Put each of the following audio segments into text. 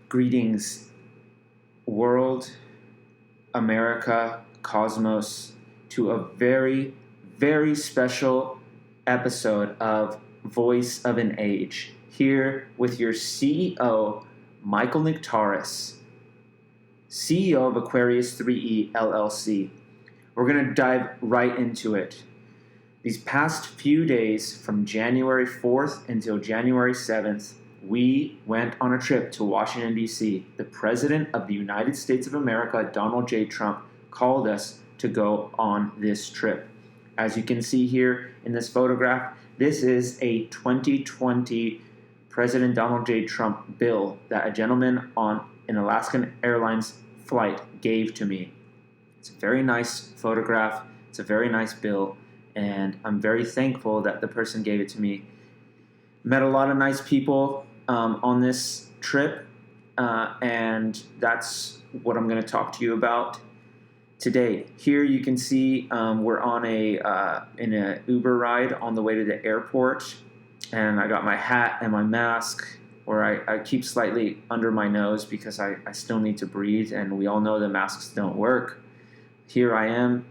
Greetings, world, America, cosmos, to a very, very special episode of Voice of an Age, here with your CEO, Michael Niktaris, CEO of Aquarius3E LLC. We're going to dive right into it. These past few days, from January 4th until January 7th, we went on a trip to Washington, D.C. The President of the United States of America, Donald J. Trump, called us to go on this trip. As you can see here in this photograph, this is a 2020 President Donald J. Trump bill that a gentleman on an Alaskan Airlines flight gave to me. It's a very nice photograph. It's a very nice bill, and I'm very thankful that the person gave it to me. Met a lot of nice people on this trip, and that's what I'm going to talk to you about today. Here you can see we're on in an Uber ride on the way to the airport, and I got my hat and my mask, or I keep slightly under my nose because I still need to breathe, and we all know the masks don't work. Here I am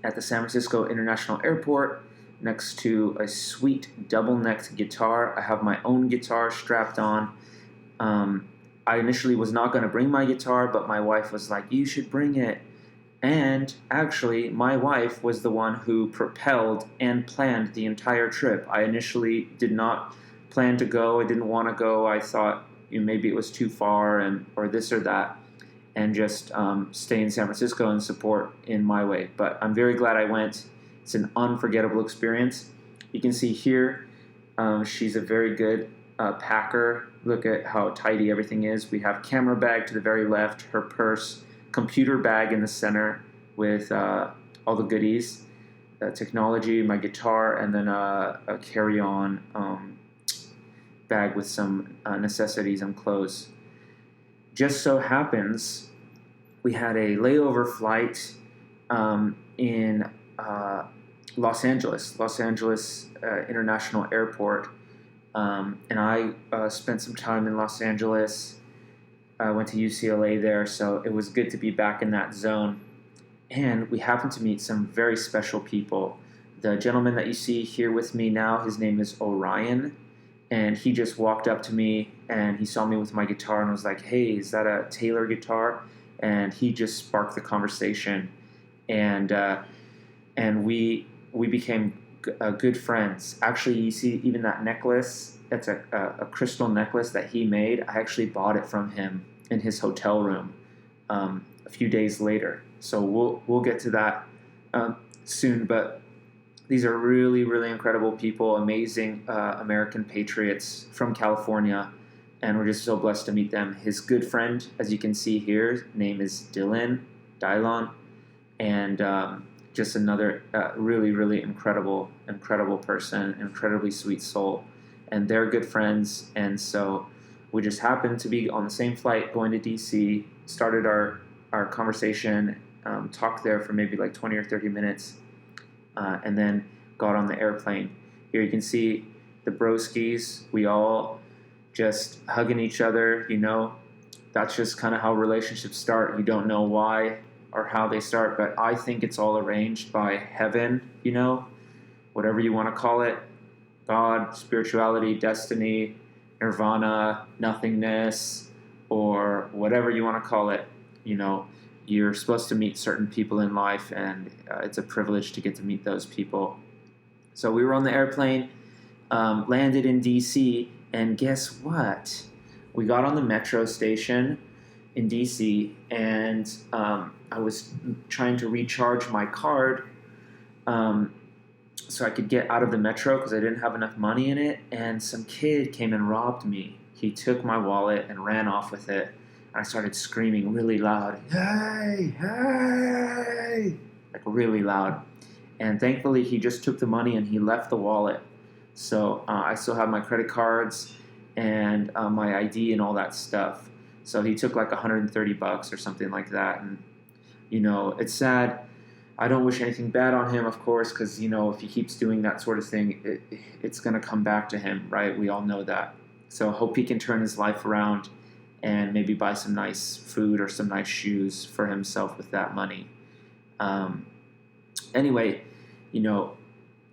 at the San Francisco International Airport, next to a sweet double-necked guitar. I have my own guitar strapped on. I initially was not going to bring my guitar, but my wife was like, you should bring it. And actually, my wife was the one who propelled and planned the entire trip. I initially did not plan to go. I didn't want to go. I thought maybe it was too far or this or that, and just stay in San Francisco and support in my way. But I'm very glad I went. It's an unforgettable experience. You can see here, she's a very good packer. Look at how tidy everything is. We have camera bag to the very left, her purse, computer bag in the center with all the goodies, technology, my guitar, and then a carry-on bag with some necessities and clothes. Just so happens we had a layover flight in Los Angeles International Airport, and I spent some time in Los Angeles. I went to UCLA there, so it was good to be back in that zone. And we happened to meet some very special people. The gentleman that you see here with me now, his name is Orion, and he just walked up to me and he saw me with my guitar and was like, hey, is that a Taylor guitar? And he just sparked the conversation, and we became good friends. Actually, you see even that necklace, that's a crystal necklace that he made. I actually bought it from him in his hotel room a few days later. So we'll get to that soon, but these are really, really incredible people, amazing American patriots from California, and we're just so blessed to meet them. His good friend, as you can see here, name is Dylon, and just another really, really incredible person, incredibly sweet soul, and they're good friends. And so we just happened to be on the same flight going to DC, started our conversation, talked there for maybe like 20 or 30 minutes, and then got on the airplane. Here you can see the broskies. We all just hugging each other, That's just kind of how relationships start. You don't know why or how they start, but I think it's all arranged by heaven, whatever you want to call it, God, spirituality, destiny, nirvana, nothingness, or whatever you want to call it. You're supposed to meet certain people in life, and it's a privilege to get to meet those people. So we were on the airplane, landed in DC, and guess what? We got on the metro station in DC, and I was trying to recharge my card so I could get out of the metro because I didn't have enough money in it, and some kid came and robbed me. He took my wallet and ran off with it. I started screaming really loud, hey, hey, like really loud. And thankfully, he just took the money and he left the wallet. So I still have my credit cards and my ID and all that stuff. So he took like $130 or something like that. And, it's sad. I don't wish anything bad on him, of course, because, if he keeps doing that sort of thing, it's going to come back to him, right? We all know that. So I hope he can turn his life around and maybe buy some nice food or some nice shoes for himself with that money. Anyway,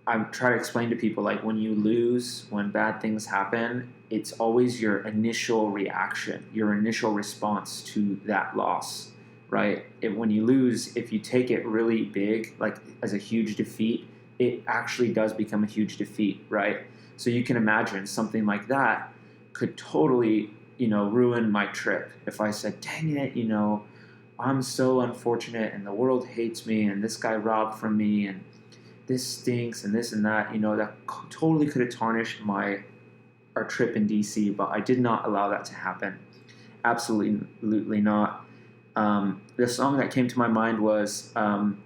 I try to explain to people, like, when you lose, when bad things happen, it's always your initial reaction, your initial response to that loss, right? When you lose, if you take it really big, like as a huge defeat, it actually does become a huge defeat, right? So you can imagine something like that could totally, ruin my trip. If I said, dang it, I'm so unfortunate and the world hates me and this guy robbed from me and this stinks and this and that, that totally could have tarnished our trip in DC, but I did not allow that to happen. Absolutely not. The song that came to my mind was Tom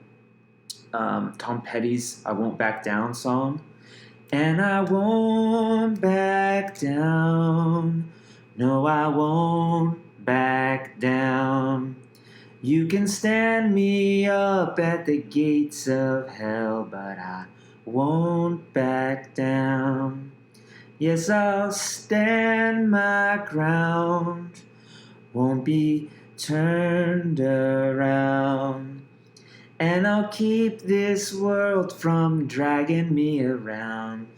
Petty's I Won't Back Down song. And I won't back down. No, I won't back down. You can stand me up at the gates of hell, but I won't back down. Yes, I'll stand my ground, won't be turned around. And I'll keep this world from dragging me around.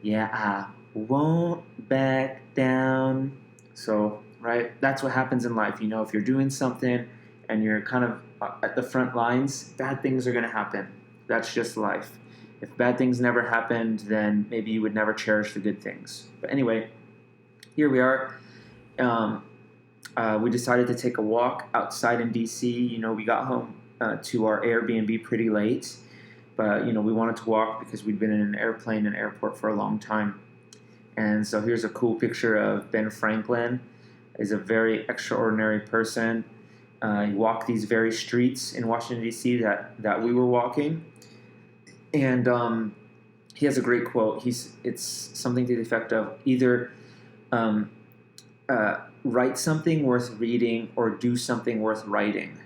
Yeah, I won't back down. So, right, that's what happens in life. If you're doing something and you're kind of at the front lines, bad things are going to happen. That's just life. If bad things never happened, then maybe you would never cherish the good things. But anyway, here we are. We decided to take a walk outside in DC. We got home to our Airbnb pretty late, but we wanted to walk because we'd been in an airplane and airport for a long time. And so here's a cool picture of Ben Franklin. He's a very extraordinary person. He walked these very streets in Washington, D.C. that we were walking. And he has a great quote. It's something to the effect of either write something worth reading or do something worth writing.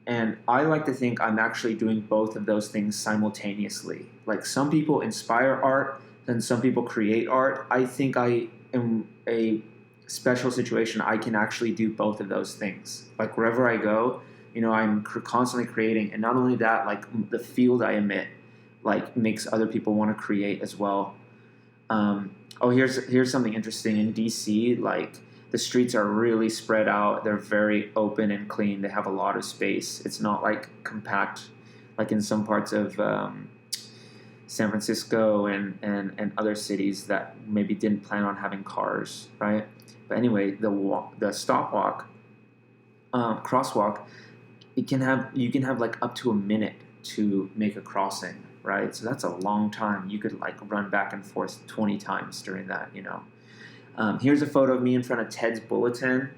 And I like to think I'm actually doing both of those things simultaneously. Like, some people inspire art and some people create art. I think I am a special situation. I can actually do both of those things. Like, wherever I go, I'm constantly creating. And not only that, like, the field I emit, like, makes other people want to create as well. Here's something interesting. In DC, like, the streets are really spread out. They're very open and clean. They have a lot of space. It's not like compact, like in some parts of San Francisco and other cities that maybe didn't plan on having cars, right? But anyway, the crosswalk, you can have like up to a minute to make a crossing, right? So that's a long time. You could like run back and forth 20 times during that, Here's a photo of me in front of Ted's Bulletin.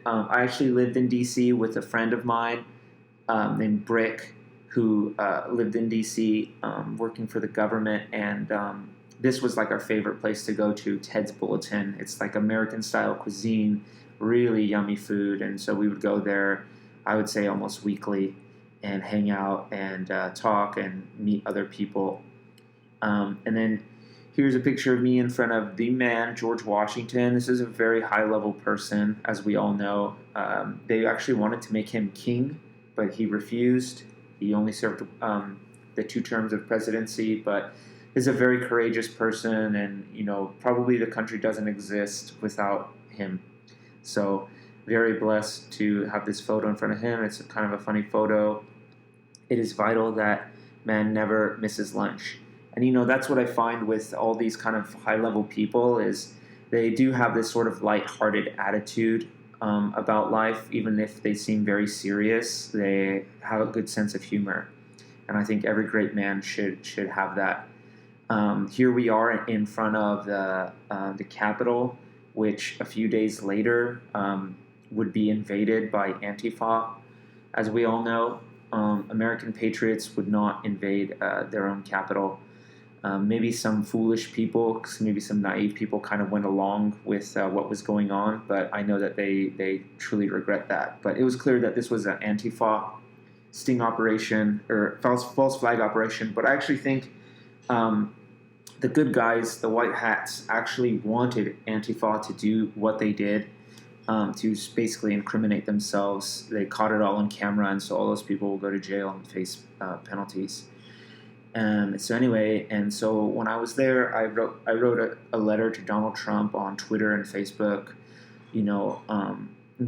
I actually lived in D.C. with a friend of mine named Brick, who lived in D.C. Working for the government, and this was like our favorite place to go to, Ted's Bulletin. It's like American-style cuisine, really yummy food, and so we would go there, I would say almost weekly, and hang out and talk and meet other people. And then here's a picture of me in front of the man, George Washington. This is a very high-level person, as we all know. They actually wanted to make him king, but he refused. He only served the 2 terms of presidency, but is a very courageous person, and probably the country doesn't exist without him. So very blessed to have this photo in front of him. It's kind of a funny photo. It is vital that man never misses lunch. And that's what I find with all these kind of high-level people is they do have this sort of light-hearted attitude about life. Even if they seem very serious, they have a good sense of humor. And I think every great man should have that. Here we are in front of the Capitol, which a few days later would be invaded by Antifa. As we all know, American patriots would not invade their own capital. Maybe some foolish people, maybe some naive people kind of went along with what was going on, but I know that they truly regret that. But it was clear that this was an Antifa sting operation or false flag operation. But I actually think the good guys, the white hats, actually wanted Antifa to do what they did. to basically incriminate themselves. They caught it all on camera, and so all those people will go to jail and face penalties. So anyway, and so when I was there, I wrote a letter to Donald Trump on Twitter and Facebook,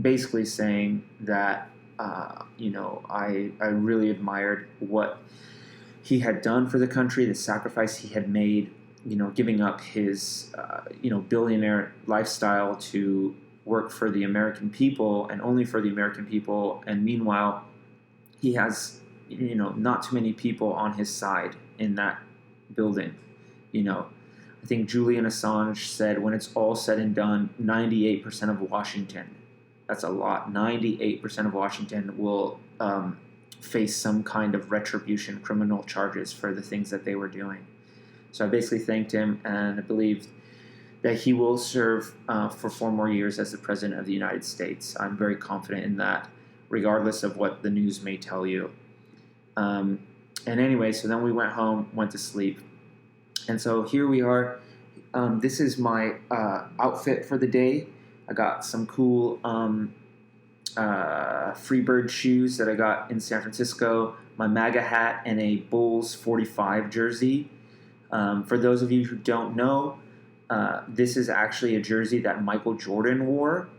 basically saying that I really admired what he had done for the country, the sacrifice he had made, giving up his billionaire lifestyle to work for the American people and only for the American people, and meanwhile he has not too many people on his side in that building. I think Julian Assange said, when it's all said and done, 98% of Washington, that's a lot, 98% of Washington will face some kind of retribution, criminal charges for the things that they were doing. So I basically thanked him, and I believe that he will serve for 4 more years as the President of the United States. I'm very confident in that, regardless of what the news may tell you. And anyway, so then we went home, went to sleep. And so here we are. This is my outfit for the day. I got some cool Freebird shoes that I got in San Francisco, my MAGA hat, and a Bulls 45 jersey. For those of you who don't know, this is actually a jersey that Michael Jordan wore.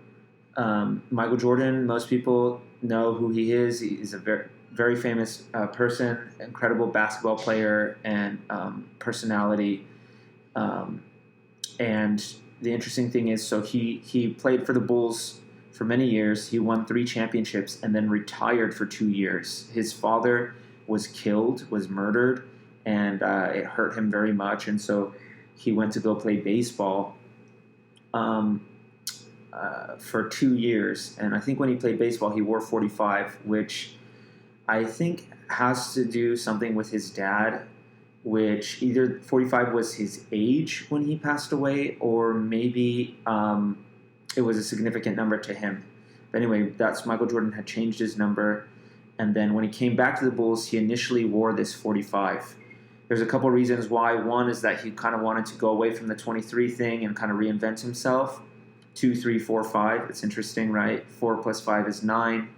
Michael Jordan, most people know who he is. He's a very, very famous person, incredible basketball player and personality. And the interesting thing is, so he played for the Bulls for many years. He won 3 championships and then retired for 2 years. His father was killed, was murdered, and it hurt him very much. And so he went to go play baseball for 2 years. And I think when he played baseball, he wore 45, which I think has to do something with his dad, which either 45 was his age when he passed away, or maybe it was a significant number to him. But anyway, that's Michael Jordan had changed his number. And then when he came back to the Bulls, he initially wore this 45. There's a couple reasons why. One is that he kind of wanted to go away from the 23 thing and kind of reinvent himself. 2, 3, 4, 5. It's interesting, right? 4 plus 5 is 9.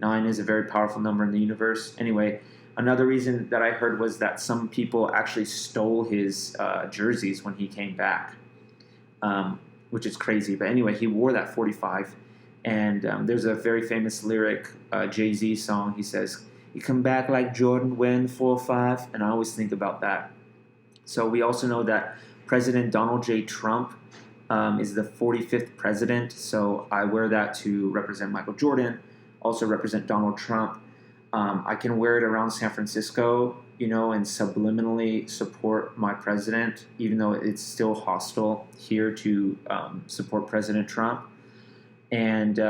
9 is a very powerful number in the universe. Anyway, another reason that I heard was that some people actually stole his jerseys when he came back, which is crazy. But anyway, he wore that 45. And there's a very famous lyric, Jay-Z song. He says, "You come back like Jordan wearing 4-5." And I always think about that. So we also know that President Donald J. Trump is the 45th president. So I wear that to represent Michael Jordan, also represent Donald Trump. I can wear it around San Francisco, and subliminally support my president, even though it's still hostile here to support President Trump. And,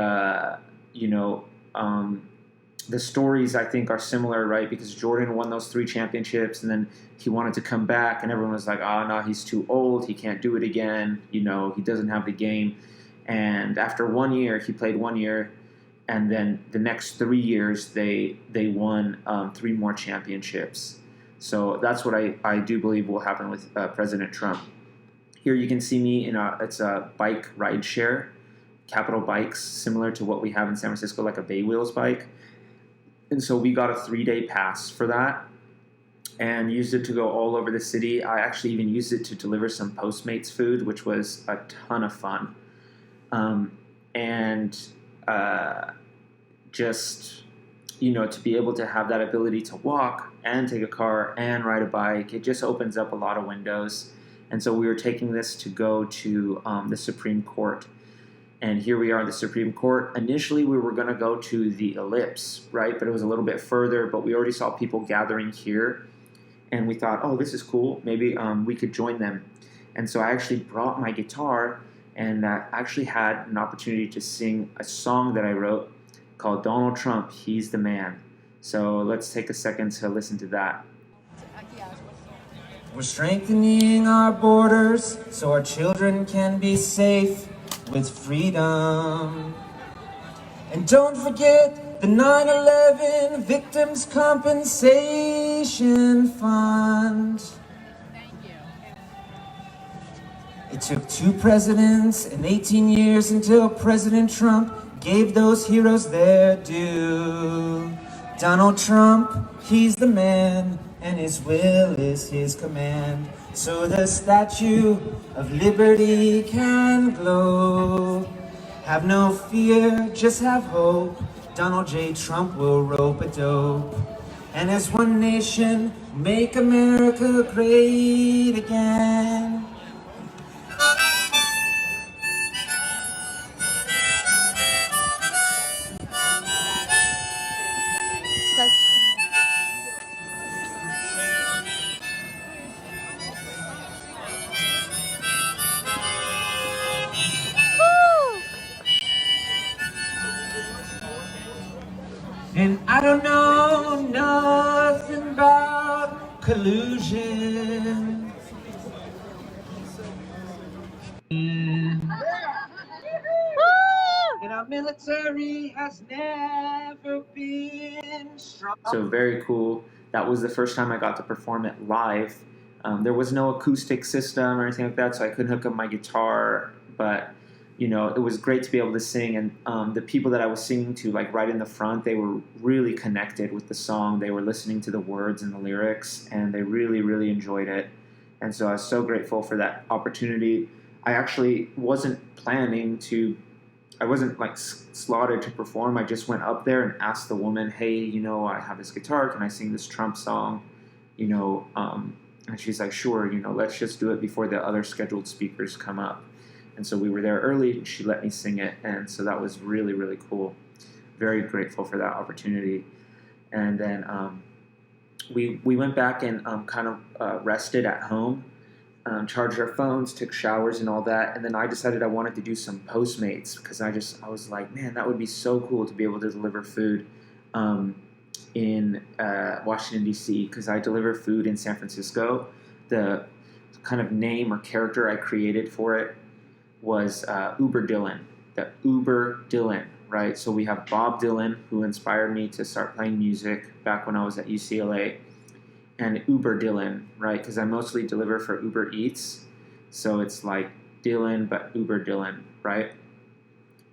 the stories, I think, are similar, right? Because Jordan won those 3 championships, and then he wanted to come back, and everyone was like, no, he's too old. He can't do it again. He doesn't have the game. And after 1 year, he played 1 year, and then the next 3 years, they won 3 more championships. So that's what I do believe will happen with President Trump. Here you can see me it's a bike ride share, Capital Bikes, similar to what we have in San Francisco, like a Bay Wheels bike. And so we got a 3-day pass for that and used it to go all over the city. I actually even used it to deliver some Postmates food, which was a ton of fun. To be able to have that ability to walk and take a car and ride a bike, it just opens up a lot of windows. And so we were taking this to go to the Supreme Court. And here we are at the Supreme Court. Initially, we were going to go to the Ellipse, right? But it was a little bit further. But we already saw people gathering here. And we thought, this is cool. Maybe we could join them. And so I actually brought my guitar and actually had an opportunity to sing a song that I wrote called Donald Trump, He's the Man. So let's take a second to listen to that. We're strengthening our borders so our children can be safe with freedom. And don't forget the 9/11 Victims' Compensation Fund. It took 2 presidents and 18 years until President Trump gave those heroes their due. Donald Trump, he's the man, and his will is his command. So the Statue of Liberty can glow. Have no fear, just have hope. Donald J. Trump will rope a dope. And as one nation, make America great again. And I don't know nothing about collusion. And our military has never been strong. So very cool. That was the first time I got to perform it live. There was no acoustic system or anything like that, so I couldn't hook up my guitar. But you know, it was great to be able to sing. And the people that I was singing to, like right in the front, they were really connected with the song. They were listening to the words and the lyrics, and they really, really enjoyed it. And so I was so grateful for that opportunity. I actually wasn't planning to. I wasn't like slotted to perform. I just went up there and asked the woman, "Hey, you know, I have this guitar. Can I sing this Trump song?" You know, and she's like, "Sure. You know, let's just do it before the other scheduled speakers come up." And so we were there early, and she let me sing it, and so that was really, really cool. Very grateful for that opportunity. And then we went back and kind of rested at home. Charged our phones, took showers and all that, and then I decided I wanted to do some Postmates because I was like, man, that would be so cool to be able to deliver food in Washington, D.C. because I deliver food in San Francisco. The kind of name or character I created for it was Uber Dylan, the Uber Dylan, right? So we have Bob Dylan, who inspired me to start playing music back when I was at UCLA, and Uber Dylan, right? Because I mostly deliver for Uber Eats, so it's like Dylan, but Uber Dylan, right?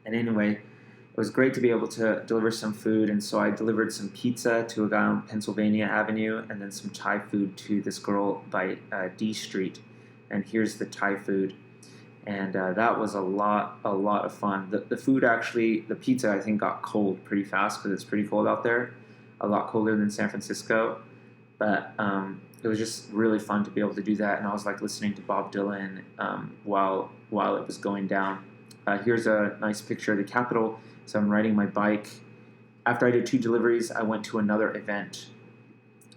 And anyway, it was great to be able to deliver some food, and so I delivered some pizza to a guy on Pennsylvania Avenue, and then some Thai food to this girl by D Street. And here's the Thai food, and that was a lot of fun. The food actually, the pizza I think got cold pretty fast because it's pretty cold out there, a lot colder than San Francisco. But it was just really fun to be able to do that, and I was like listening to Bob Dylan while it was going down. Here's a nice picture of the Capitol. So I'm riding my bike. After I did 2 deliveries, I went to another event,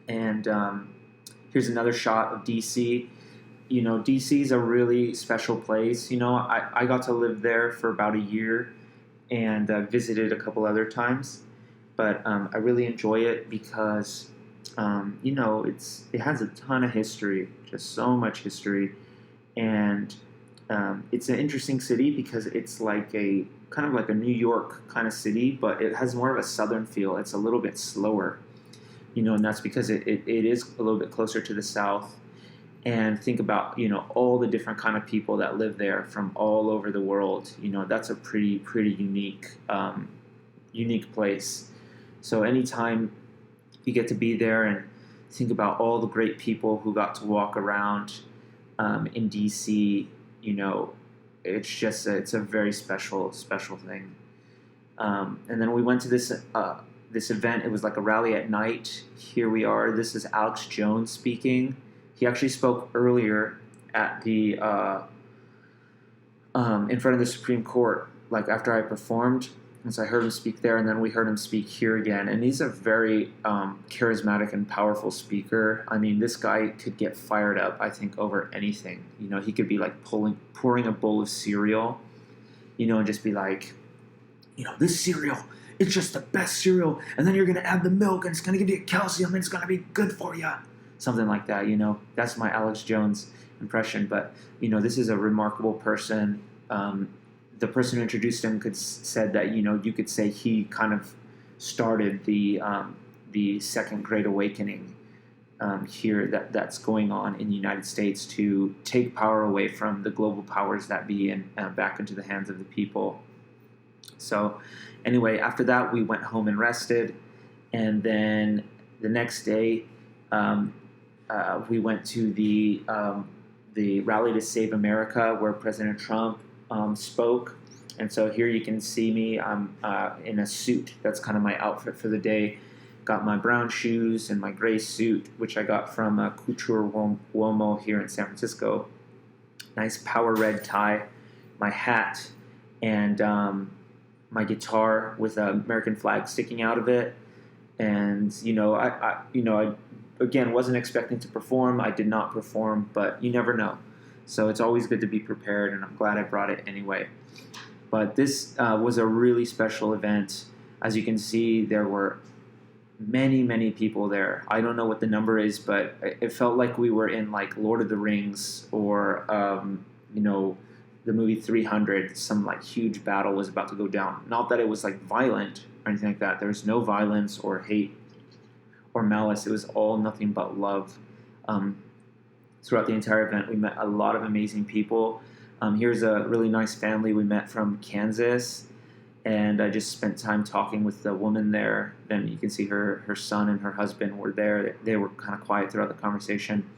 and here's another shot of DC. You know, DC is a really special place. You know, I got to live there for about a year and visited a couple other times, but I really enjoy it because you know, it has a ton of history, just so much history, and it's an interesting city because it's like a kind of like a New York kind of city, but it has more of a southern feel. It's a little bit slower, you know, and that's because it is a little bit closer to the south. And think about, you know, all the different kind of people that live there from all over the world. You know, that's a pretty unique place. So anytime you get to be there and think about all the great people who got to walk around in DC, you know, it's a very special thing. And then we went to this event. It was like a rally at night. Here we are. This is Alex Jones speaking. He actually spoke earlier at the in front of the Supreme Court, like after I performed. And so I heard him speak there, and then we heard him speak here again. And he's a very charismatic and powerful speaker. I mean, this guy could get fired up, I think, over anything. You know, he could be like pouring a bowl of cereal, you know, and just be like, you know, this cereal, it's just the best cereal. And then you're going to add the milk, and it's going to give you calcium, and it's going to be good for you. Something like that, you know. That's my Alex Jones impression. But, you know, this is a remarkable person. The person who introduced him said that, you know, you could say he kind of started the Second Great Awakening here that's going on in the United States to take power away from the global powers that be and back into the hands of the people. So anyway, after that, we went home and rested. And then the next day, we went to the Rally to Save America, where President Trump spoke. And so here you can see me. I'm in a suit. That's kind of my outfit for the day. Got my brown shoes and my gray suit, which I got from Couture Uomo here in San Francisco. Nice power red tie, my hat, and my guitar with an American flag sticking out of it. And I again wasn't expecting to perform. I did not perform, but you never know. So it's always good to be prepared, and I'm glad I brought it anyway. But this was a really special event. As you can see, there were many people there. I don't know what the number is, but it felt like we were in like Lord of the Rings or the movie 300. Some like huge battle was about to go down. Not that it was like violent or anything like that. There was no violence or hate or malice. It was all nothing but love. Throughout the entire event, we met a lot of amazing people. Here's a really nice family we met from Kansas. And I just spent time talking with the woman there. Then you can see her son and her husband were there. They were kind of quiet throughout the conversation.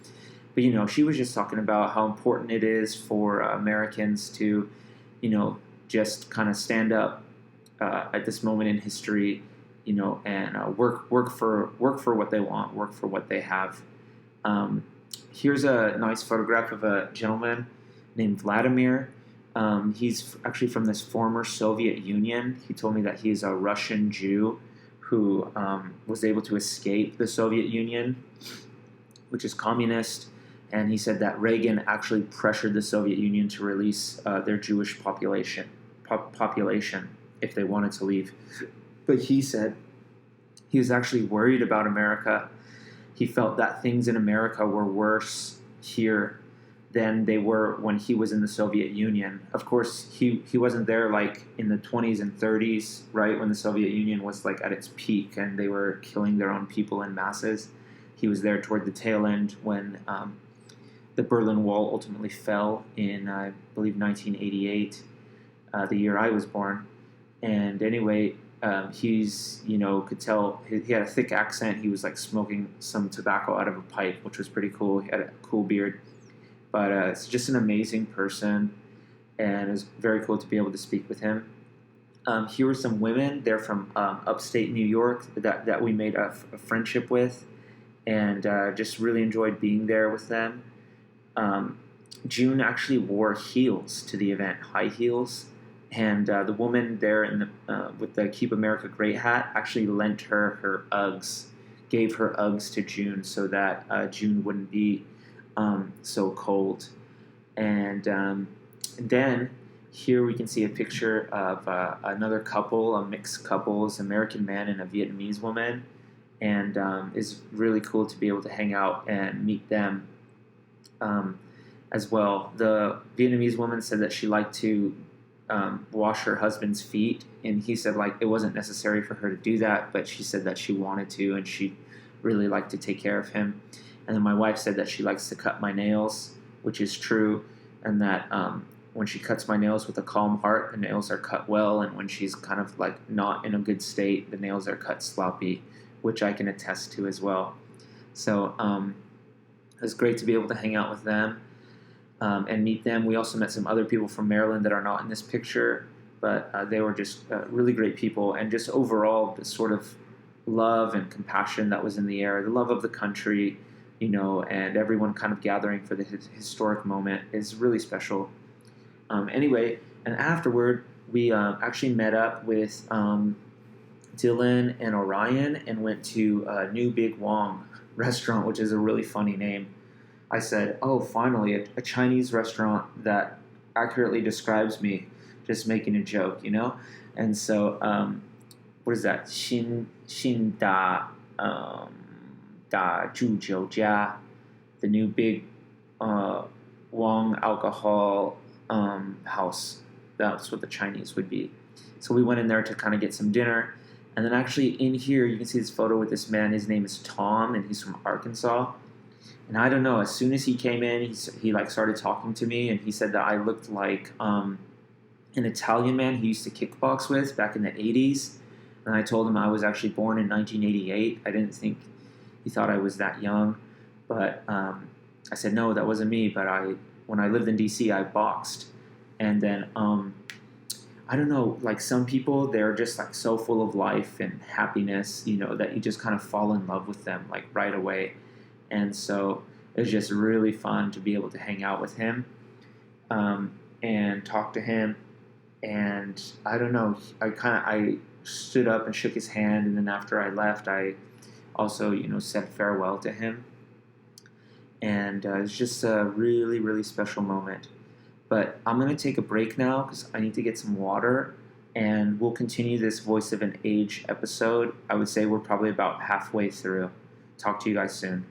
But, she was just talking about how important it is for Americans to, just kind of stand up at this moment in history, and work for what they want, work for what they have. Here's a nice photograph of a gentleman named Vladimir. He's actually from this former Soviet Union. He told me that he's a Russian Jew who was able to escape the Soviet Union, which is communist. And he said that Reagan actually pressured the Soviet Union to release their Jewish population if they wanted to leave. But he said he was actually worried about America. He felt that things in America were worse here than they were when he was in the Soviet Union. Of course, he wasn't there like in the 20s and 30s, right, when the Soviet Union was like at its peak and they were killing their own people in masses. He was there toward the tail end when the Berlin Wall ultimately fell in, I believe, 1988, the year I was born. And anyway, he's, could tell he had a thick accent. He was like smoking some tobacco out of a pipe, which was pretty cool. He had a cool beard. But it's just an amazing person, and it was very cool to be able to speak with him. Here were some women. They're from upstate New York that we made a friendship with, and just really enjoyed being there with them. June actually wore heels to the event, high heels, and the woman there with the Keep America Great hat actually lent her Uggs, gave her Uggs to June so that June wouldn't be so cold. And then here we can see a picture of another couple, a mixed couple, an American man and a Vietnamese woman, and it's really cool to be able to hang out and meet them as well. The Vietnamese woman said that she liked to wash her husband's feet, and he said like it wasn't necessary for her to do that, but she said that she wanted to, and she really liked to take care of him. And then my wife said that she likes to cut my nails, which is true, and that when she cuts my nails with a calm heart, the nails are cut well, and when she's kind of like not in a good state, the nails are cut sloppy, which I can attest to as well. So it was great to be able to hang out with them and meet them. We also met some other people from Maryland that are not in this picture, but they were just really great people, and just overall the sort of love and compassion that was in the air, the love of the country, and everyone kind of gathering for the historic moment is really special. Anyway, and afterward, we actually met up with Dylan and Orion and went to New Big Wong restaurant, which is a really funny name. I said, oh, finally, a Chinese restaurant that accurately describes me, just making a joke, And so, what is that? Xin Da Da Zhu Jiu Jia, the New Big Wong alcohol house. That's what the Chinese would be. So we went in there to kind of get some dinner. And then actually in here, you can see this photo with this man. His name is Tom, and he's from Arkansas. And I don't know, as soon as he came in, he like started talking to me, and he said that I looked like an Italian man he used to kickbox with back in the 80s. And I told him I was actually born in 1988. I didn't think he thought I was that young. But I said, no, that wasn't me. But when I lived in D.C., I boxed. And then I don't know, like some people, they're just like so full of life and happiness, you know, that you just kind of fall in love with them like right away. And so it was just really fun to be able to hang out with him and talk to him. And I don't know, I stood up and shook his hand. And then after I left, I also, you know, said farewell to him. And it's just a really, really special moment. But I'm going to take a break now because I need to get some water, and we'll continue this Voice of an Age episode. I would say we're probably about halfway through. Talk to you guys soon.